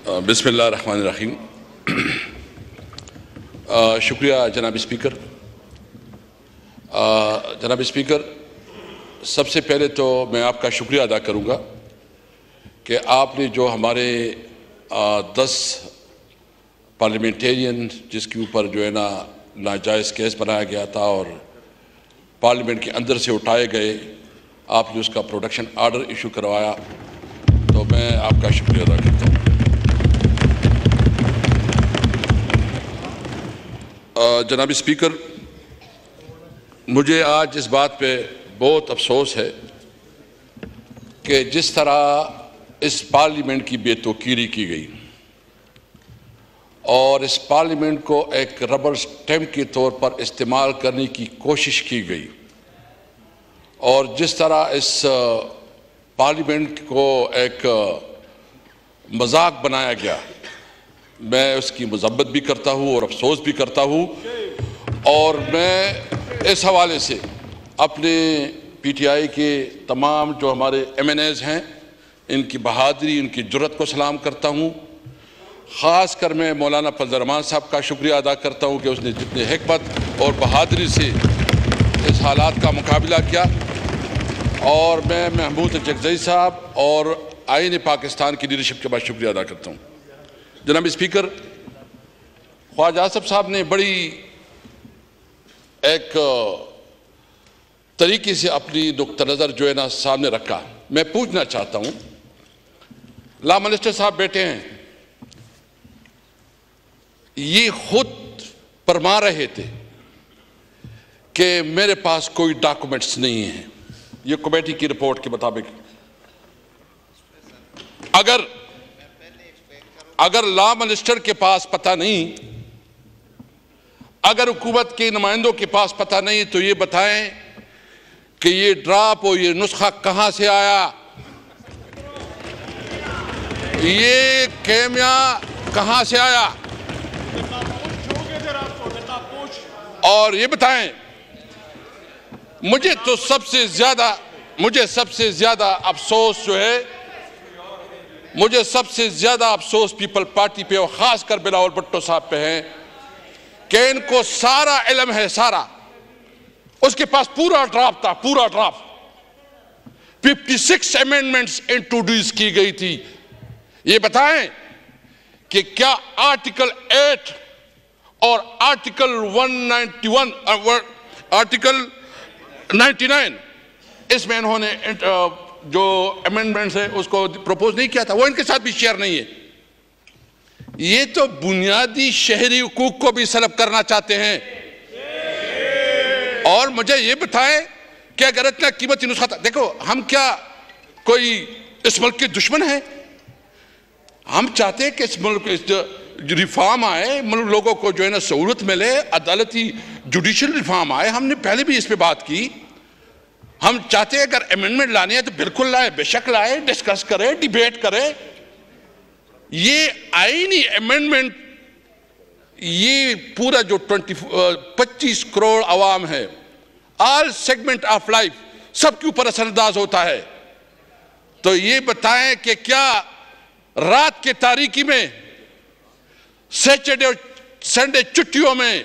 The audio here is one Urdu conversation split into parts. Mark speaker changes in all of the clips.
Speaker 1: بسم اللہ الرحمن الرحیم۔ شکریہ جناب اسپیکر۔ جناب اسپیکر، سب سے پہلے تو میں آپ کا شکریہ ادا کروں گا کہ آپ نے جو ہمارے 10 پارلیمنٹیرین جس کے اوپر جو ہے ناجائز کیس بنایا گیا تھا اور پارلیمنٹ کے اندر سے اٹھائے گئے، آپ نے اس کا پروڈکشن آرڈر ایشو کروایا، تو میں آپ کا شکریہ ادا کرتا ہوں۔ جناب اسپیکر، مجھے آج اس بات پہ بہت افسوس ہے کہ جس طرح اس پارلیمنٹ کی بے توقیری کی گئی اور اس پارلیمنٹ کو ایک ربر سٹیمپ کے طور پر استعمال کرنے کی کوشش کی گئی اور جس طرح اس پارلیمنٹ کو ایک مذاق بنایا گیا، میں اس کی مذمت بھی کرتا ہوں اور افسوس بھی کرتا ہوں، اور میں اس حوالے سے اپنے پی ٹی آئی کے تمام جو ہمارے ایم این ایز ہیں، ان کی بہادری، ان کی جرأت کو سلام کرتا ہوں۔ خاص کر میں مولانا فضل الرحمان صاحب کا شکریہ ادا کرتا ہوں کہ اس نے جتنے حکمت اور بہادری سے اس حالات کا مقابلہ کیا، اور میں محمود الجگزئی صاحب اور آئین پاکستان کی لیڈرشپ کے بعد شکریہ ادا کرتا ہوں۔ جناب اسپیکر، خواجہ آصف صاحب نے بڑی ایک طریقے سے اپنی نقطہ نظر جو ہے سامنے رکھا۔ میں پوچھنا چاہتا ہوں، لا منسٹر صاحب بیٹھے ہیں، یہ خود فرما رہے تھے کہ میرے پاس کوئی ڈاکومنٹس نہیں ہیں، یہ کمیٹی کی رپورٹ کے مطابق۔ اگر لا منسٹر کے پاس پتہ نہیں، اگر حکومت کے نمائندوں کے پاس پتہ نہیں، تو یہ بتائیں کہ یہ ڈراپ اور یہ نسخہ کہاں سے آیا، یہ کیمیا کہاں سے آیا، اور یہ بتائیں مجھے سب سے زیادہ افسوس جو ہے، مجھے سب سے زیادہ افسوس پیپل پارٹی پہ اور خاص کر بلاول بھٹو صاحب پہ ہے کہ ان کو سارا علم ہے، سارا، اس کے پاس پورا ڈرافٹ تھا، پورا ڈرافٹ 56 امینڈمنٹس انٹروڈیوس کی گئی تھی۔ یہ بتائیں کہ کیا آرٹیکل 8 اور آرٹیکل 191 آرٹیکل 99 اس میں انہوں نے جو امینڈمنٹس ہے اس کو پروپوز نہیں کیا تھا، وہ ان کے ساتھ بھی شیئر نہیں ہے۔ یہ تو بنیادی شہری حقوق کو بھی سلب کرنا چاہتے ہیں، اور مجھے یہ بتائیں کہ اگر اتنا قیمتی نسخہ تھا، دیکھو ہم کیا کوئی اس ملک کے دشمن ہیں؟ ہم چاہتے ہیں کہ اس ملک ریفارم آئے، ملک لوگوں کو جو ہے سہولت ملے، عدالتی جوڈیشل ریفارم آئے۔ ہم نے پہلے بھی اس پہ بات کی، ہم چاہتے ہیں اگر امینڈمنٹ لانی ہے تو بالکل لائے، بے شک لائے، ڈسکس کرے، ڈیبیٹ کرے۔ یہ آئینی امینڈمنٹ، یہ پورا جو 25 کروڑ عوام ہے، آل سیگمنٹ آف لائف، سب کے اوپر اثر انداز ہوتا ہے۔ تو یہ بتائیں کہ کیا رات کے تاریکی میں، سیچرڈے اور سنڈے چھٹیوں میں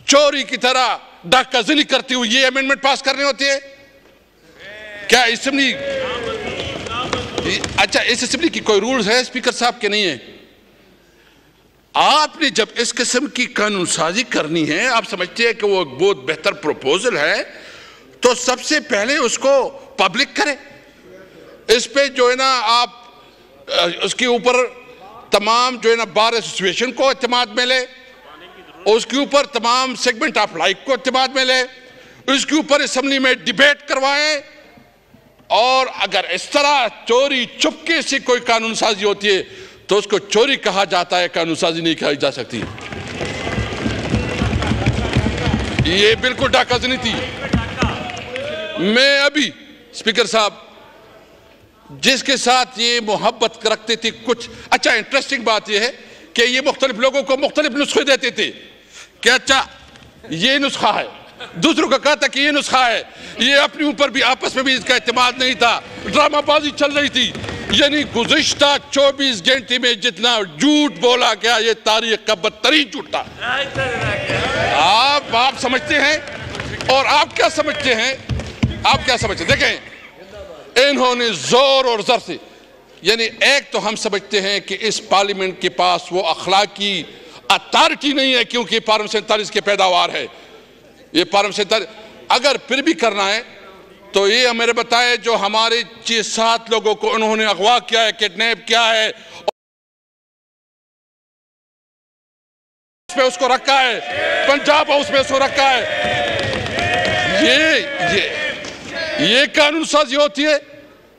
Speaker 1: چوری کی طرح ڈاکہ زنی کرتی ہوئی یہ امینڈمنٹ پاس کرنے ہوتے ہیں؟ کیا اسمبلی، اچھا اس اسمبلی کی کوئی رولز ہے اسپیکر صاحب کے نہیں ہے؟ آپ نے جب اس قسم کی قانون سازی کرنی ہے، آپ سمجھتے ہیں کہ وہ بہت بہتر پروپوزل ہے، تو سب سے پہلے اس کو پبلک کرے، اس پہ جو ہے آپ اس کے اوپر تمام جو ہے بار ایسوسیشن کو اعتماد میں لے، اس کے اوپر تمام سیگمنٹ آف لائف کو اعتماد میں لے، اس کے اوپر اسمبلی میں ڈیبیٹ کروائیں، اور اگر اس طرح چوری چپکے سے کوئی قانون سازی ہوتی ہے تو اس کو چوری کہا جاتا ہے، قانون سازی نہیں کہی جا سکتی۔ یہ بالکل ڈاکہ زنی تھی۔ میں ابھی اسپیکر صاحب جس کے ساتھ یہ محبت رکھتے تھے، کچھ اچھا انٹرسٹنگ بات یہ ہے کہ یہ مختلف لوگوں کو مختلف نسخے دیتے تھے کہ اچھا یہ نسخہ ہے، دوسروں کا کہا تھا کہ یہ نسخہ ہے، یہ اپنے اوپر بھی آپس میں بھی اس کا اعتماد نہیں تھا، ڈرامہ بازی چل رہی تھی۔ یعنی گزشتہ 24 گھنٹے میں جتنا جھوٹ بولا گیا یہ تاریخ کا بدترین جھوٹ تھا۔ آپ سمجھتے ہیں اور آپ کیا سمجھتے ہیں؟ آپ کیا سمجھتے ہیں؟ دیکھیں انہوں نے زور اور زر سے، یعنی ایک تو ہم سمجھتے ہیں کہ اس پارلیمنٹ کے پاس وہ اخلاقی اتھارٹی نہیں ہے کیونکہ پارلیمنٹ 47 کے پیداوار ہے۔ یہ پارلیمنٹ 47 اگر پھر بھی کرنا ہے تو یہ ہمیں بتائے جو ہمارے 6-7 لوگوں کو انہوں نے اغوا کیا ہے، کڈنیپ کیا ہے، اس پہ اس کو رکھا ہے، پنجاب ہاؤس میں اس کو رکھا ہے۔ یہ قانون سازی ہوتی ہے،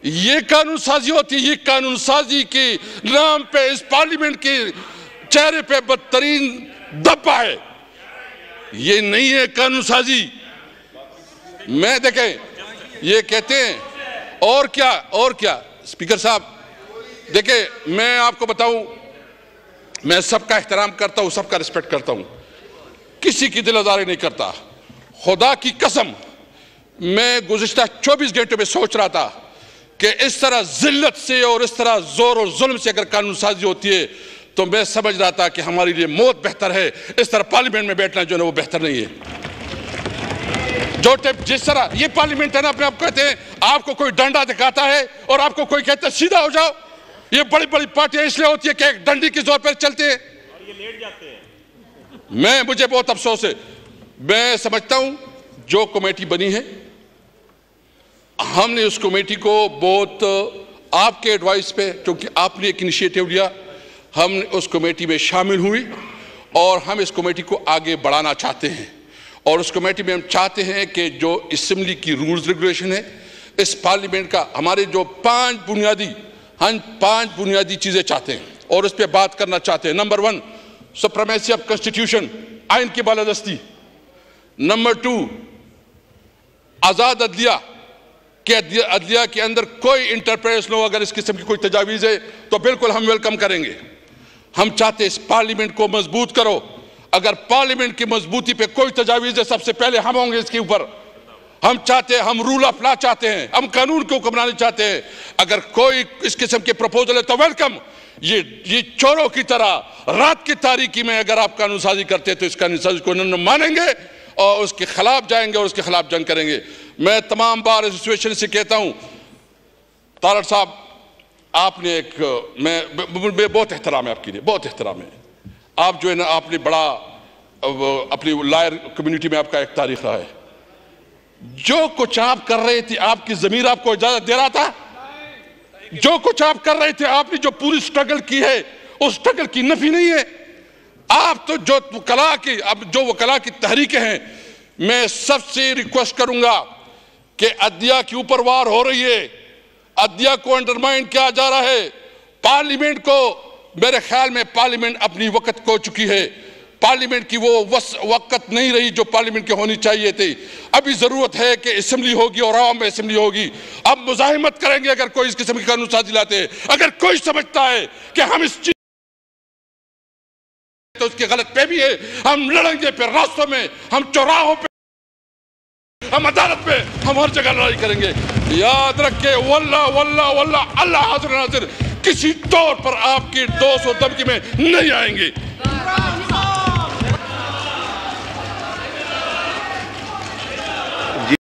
Speaker 1: یہ قانون سازی ہوتی ہے، یہ قانون سازی کے نام پہ اس پارلیمنٹ کے چہرے پہ بدترین دبا ہے۔ یہ نہیں ہے قانون سازی۔ میں دیکھیں یہ کہتے ہیں اور کیا اسپیکر صاحب دیکھیں میں آپ کو بتاؤں، میں سب کا احترام کرتا ہوں، سب کا رسپیکٹ کرتا ہوں، کسی کی دل آزاری نہیں کرتا۔ خدا کی قسم میں گزشتہ 24 گھنٹوں میں سوچ رہا تھا کہ اس طرح ذلت سے اور اس طرح زور اور ظلم سے اگر قانون سازی ہوتی ہے تو میں سمجھ رہا تھا کہ ہمارے لیے موت بہتر ہے، اس طرح پارلیمنٹ میں بیٹھنا جو ہے وہ بہتر نہیں ہے۔ جس طرح یہ پارلیمنٹ ہے نا، اپنے آپ کہتے ہیں آپ کو کوئی ڈنڈا دکھاتا ہے اور آپ کو کوئی کہتا ہے سیدھا ہو جاؤ، یہ بڑی بڑی پارٹیاں اس لیے ہوتی ہے کہ ایک ڈنڈی کی زور پر چلتے ہیں اور یہ لیٹ جاتے ہیں۔ مجھے بہت افسوس ہے، میں سمجھتا ہوں جو کمیٹی بنی ہے ہم نے اس کمیٹی کو بہت آپ کے ایڈوائس پہ، کیونکہ آپ نے ایک انیشیٹو لیا، ہم نے اس کمیٹی میں شامل ہوئی اور ہم اس کمیٹی کو آگے بڑھانا چاہتے ہیں، اور اس کمیٹی میں ہم چاہتے ہیں کہ جو اسمبلی کی رولز ریگولیشن ہے، اس پارلیمنٹ کا ہمارے جو 5 بنیادی چیزیں چاہتے ہیں اور اس پہ بات کرنا چاہتے ہیں۔ نمبر 1 سپریمیسی آف کنسٹیٹیوشن، آئین کی بالادستی۔ نمبر 2 آزاد عدلیہ، کہ عدلیہ کے اندر کوئی انٹرپریس نہ ہو، اگر اس قسم کی کوئی تجاویز ہے تو بالکل ہم ویلکم کریں گے۔ ہم چاہتے ہیں اس پارلیمنٹ کو مضبوط کرو، اگر پارلیمنٹ کی مضبوطی پہ کوئی تجاویز ہے سب سے پہلے ہم ہوں گے اس کے اوپر۔ ہم چاہتے ہیں، ہم رول آف لا چاہتے ہیں، ہم قانون کو حکمرانی چاہتے ہیں۔ اگر کوئی اس قسم کے پروپوزل ہے تو ویلکم۔ یہ چوروں کی طرح رات کی تاریکی میں اگر آپ قانون سازی کرتے ہیں تو اس قانون سازی کو نہ مانیں گے اور اس کے خلاف جائیں گے اور اس کے خلاف جنگ کریں گے۔ میں تمام بار ایسوسییشن سے کہتا ہوں، تارڑ صاحب آپ نے ایک میں بہت احترام ہے آپ کے لیے، بہت احترام ہے۔ آپ جو ہے نا آپ نے بڑا اپنی لائر کمیونٹی میں آپ کا ایک تاریخ رہا ہے۔ جو کچھ آپ کر رہے تھے آپ کی ضمیر آپ کو اجازت دے رہا تھا؟ جو کچھ آپ کر رہے تھے آپ نے جو پوری سٹرگل کی ہے اس سٹرگل کی نفی نہیں ہے۔ آپ تو جو وکلاء کی تحریکیں ہیں، میں سب سے ریکویسٹ کروں گا کہ عدلیہ کی اوپر وار ہو رہی ہے، عدلیہ کو انڈرمائن کیا جا رہا ہے، پارلیمنٹ کو، میرے خیال میں پارلیمنٹ اپنی وقت کھو چکی ہے، پارلیمنٹ کی وہ وقت نہیں رہی جو پارلیمنٹ کی ہونی چاہیے تھی۔ ابھی ضرورت ہے کہ اسمبلی ہوگی اور عوام میں اسمبلی ہوگی۔ اب مزاحمت کریں گے اگر کوئی اس قسم کی قانون سازی لاتے ہیں۔ اگر کوئی سمجھتا ہے کہ ہم اس چیز تو اس کی غلط پہ بھی ہے، ہم لڑیں گے پھر راستوں میں، ہم چوراہوں پہ، ہم عدالت میں، ہم ہر جگہ لڑائی کریں گے۔ یاد رکھیں واللہ واللہ واللہ اللہ حاضر ناظر، کسی طور پر آپ کی دوست اور دھمکی میں نہیں آئیں گے۔